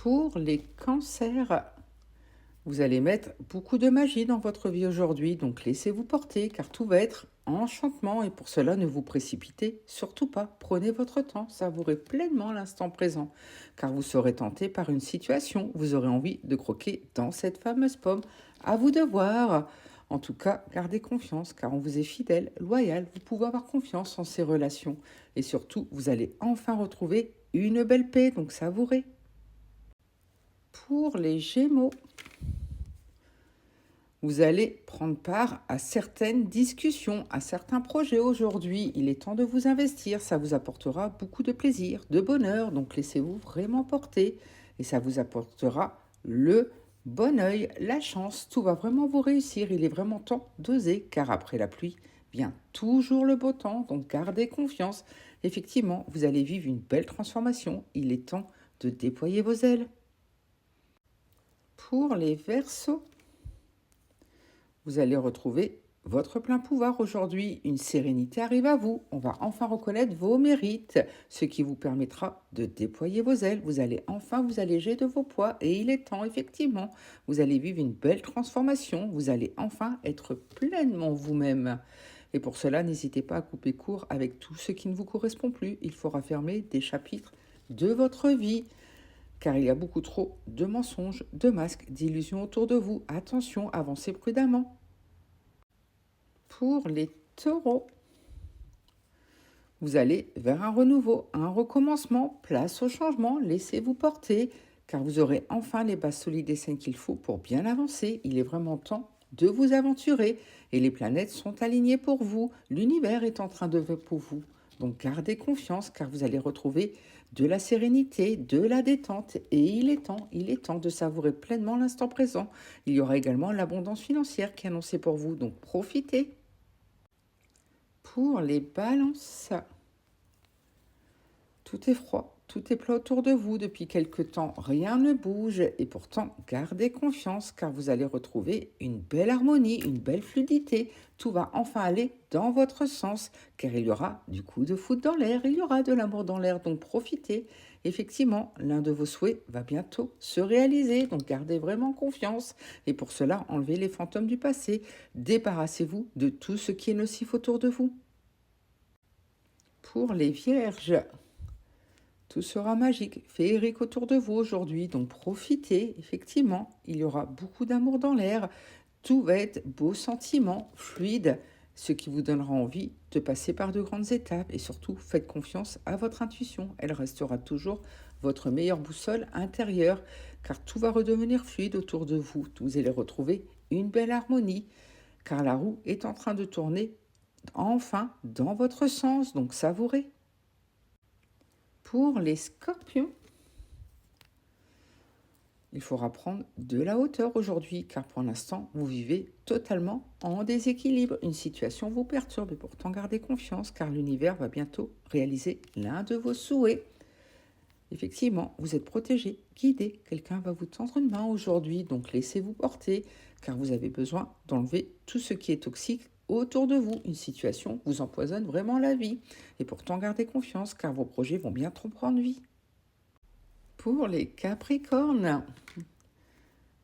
Pour les cancers, vous allez mettre beaucoup de magie dans votre vie aujourd'hui, donc laissez-vous porter car tout va être enchantement et pour cela ne vous précipitez surtout pas. Prenez votre temps, savourez pleinement l'instant présent car vous serez tenté par une situation, vous aurez envie de croquer dans cette fameuse pomme. À vous de voir. En tout cas, gardez confiance car on vous est fidèle, loyal, vous pouvez avoir confiance en ces relations et surtout vous allez enfin retrouver une belle paix, donc savourez. Pour les Gémeaux, vous allez prendre part à certaines discussions, à certains projets aujourd'hui. Il est temps de vous investir, ça vous apportera beaucoup de plaisir, de bonheur, donc laissez-vous vraiment porter et ça vous apportera le bon œil, la chance, tout va vraiment vous réussir. Il est vraiment temps d'oser car après la pluie vient toujours le beau temps, donc gardez confiance. Effectivement, vous allez vivre une belle transformation, il est temps de déployer vos ailes. Pour les Verseaux, vous allez retrouver votre plein pouvoir aujourd'hui. Une sérénité arrive à vous. On va enfin reconnaître vos mérites, ce qui vous permettra de déployer vos ailes. Vous allez enfin vous alléger de vos poids et il est temps, effectivement. Vous allez vivre une belle transformation. Vous allez enfin être pleinement vous-même. Et pour cela, n'hésitez pas à couper court avec tout ce qui ne vous correspond plus. Il faudra fermer des chapitres de votre vie car il y a beaucoup trop de mensonges, de masques, d'illusions autour de vous. Attention, avancez prudemment. Pour les taureaux, vous allez vers un renouveau, un recommencement, place au changement, laissez-vous porter, car vous aurez enfin les bases solides et saines qu'il faut pour bien avancer. Il est vraiment temps de vous aventurer et les planètes sont alignées pour vous. L'univers est en train de faire pour vous. Donc gardez confiance car vous allez retrouver de la sérénité, de la détente et il est temps de savourer pleinement l'instant présent. Il y aura également l'abondance financière qui est annoncée pour vous, donc profitez. Pour les balances, tout est froid, tout est plat autour de vous depuis quelque temps, rien ne bouge et pourtant gardez confiance car vous allez retrouver une belle harmonie, une belle fluidité. Tout va enfin aller dans votre sens car il y aura du coup de foot dans l'air, il y aura de l'amour dans l'air, donc profitez. Effectivement, l'un de vos souhaits va bientôt se réaliser, donc gardez vraiment confiance et pour cela enlevez les fantômes du passé, débarrassez-vous de tout ce qui est nocif autour de vous. Pour les vierges, tout sera magique, féerique autour de vous aujourd'hui, donc profitez, effectivement, il y aura beaucoup d'amour dans l'air, tout va être beaux sentiments, fluide, ce qui vous donnera envie de passer par de grandes étapes et surtout faites confiance à votre intuition, elle restera toujours votre meilleure boussole intérieure car tout va redevenir fluide autour de vous, vous allez retrouver une belle harmonie car la roue est en train de tourner enfin dans votre sens, donc savourez. Pour les scorpions, il faudra prendre de la hauteur aujourd'hui, car pour l'instant, vous vivez totalement en déséquilibre. Une situation vous perturbe et pourtant gardez confiance, car l'univers va bientôt réaliser l'un de vos souhaits. Effectivement, vous êtes protégé, guidé. Quelqu'un va vous tendre une main aujourd'hui, donc laissez-vous porter, car vous avez besoin d'enlever tout ce qui est toxique autour de vous. Une situation vous empoisonne vraiment la vie. Et pourtant, gardez confiance, car vos projets vont bientôt prendre vie. Pour les Capricornes,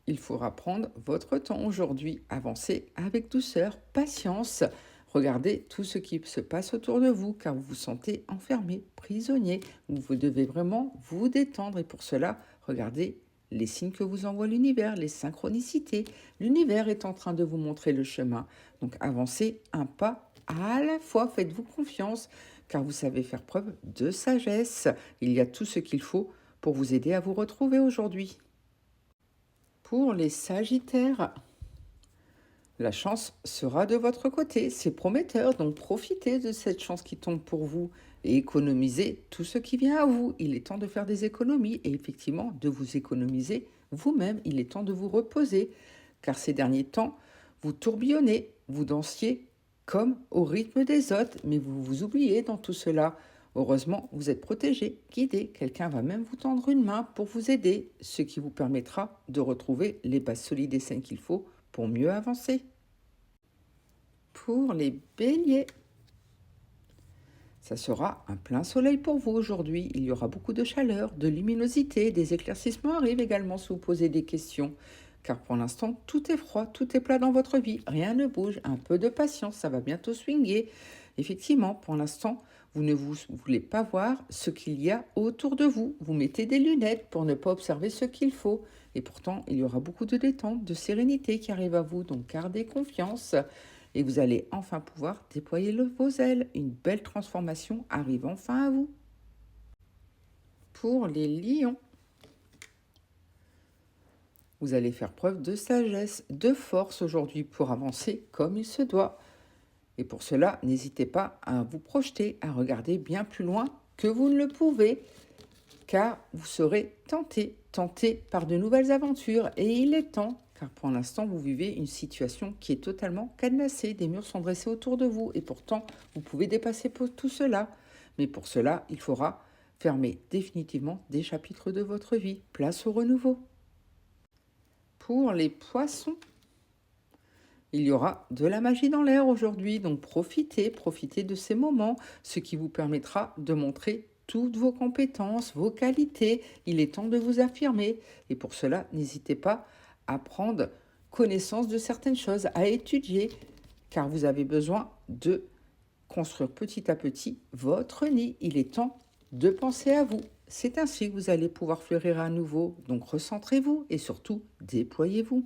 il faudra prendre votre temps aujourd'hui, avancer avec douceur, patience. Regardez tout ce qui se passe autour de vous car vous vous sentez enfermé, prisonnier. Vous devez vraiment vous détendre et pour cela, regardez les signes que vous envoie l'univers, les synchronicités. L'univers est en train de vous montrer le chemin. Donc avancez un pas à la fois, faites-vous confiance car vous savez faire preuve de sagesse. Il y a tout ce qu'il faut pour vous aider à vous retrouver aujourd'hui. Pour les Sagittaires, la chance sera de votre côté, c'est prometteur, donc profitez de cette chance qui tombe pour vous et économisez tout ce qui vient à vous. Il est temps de faire des économies et effectivement de vous économiser vous-même. Il est temps de vous reposer car ces derniers temps, vous tourbillonnez, vous dansiez comme au rythme des autres, mais vous vous oubliez dans tout cela. Heureusement, vous êtes protégé, guidé. Quelqu'un va même vous tendre une main pour vous aider, ce qui vous permettra de retrouver les bases solides et saines qu'il faut pour mieux avancer. Pour les béliers, Ça sera un plein soleil pour vous aujourd'hui. Il y aura beaucoup de chaleur, de luminosité, des éclaircissements arrivent également si vous posez des questions. Car pour l'instant, tout est froid, tout est plat dans votre vie, rien ne bouge, un peu de patience, ça va bientôt swinguer. Effectivement, pour l'instant, vous ne voulez pas voir ce qu'il y a autour de vous. Vous mettez des lunettes pour ne pas observer ce qu'il faut. Et pourtant, il y aura beaucoup de détente, de sérénité qui arrive à vous, donc gardez confiance. Et vous allez enfin pouvoir déployer vos ailes. Une belle transformation arrive enfin à vous. Pour les lions, vous allez faire preuve de sagesse, de force aujourd'hui pour avancer comme il se doit. Et pour cela, n'hésitez pas à vous projeter, à regarder bien plus loin que vous ne le pouvez, car vous serez tenté par de nouvelles aventures. Et il est temps, car pour l'instant, vous vivez une situation qui est totalement cadenassée. Des murs sont dressés autour de vous, et pourtant, vous pouvez dépasser tout cela. Mais pour cela, il faudra fermer définitivement des chapitres de votre vie. Place au renouveau. Pour les poissons, il y aura de la magie dans l'air aujourd'hui, donc profitez de ces moments, ce qui vous permettra de montrer toutes vos compétences, vos qualités. Il est temps de vous affirmer. Et pour cela, n'hésitez pas à prendre connaissance de certaines choses, à étudier, car vous avez besoin de construire petit à petit votre nid. Il est temps de penser à vous. C'est ainsi que vous allez pouvoir fleurir à nouveau. Donc recentrez-vous et surtout déployez-vous.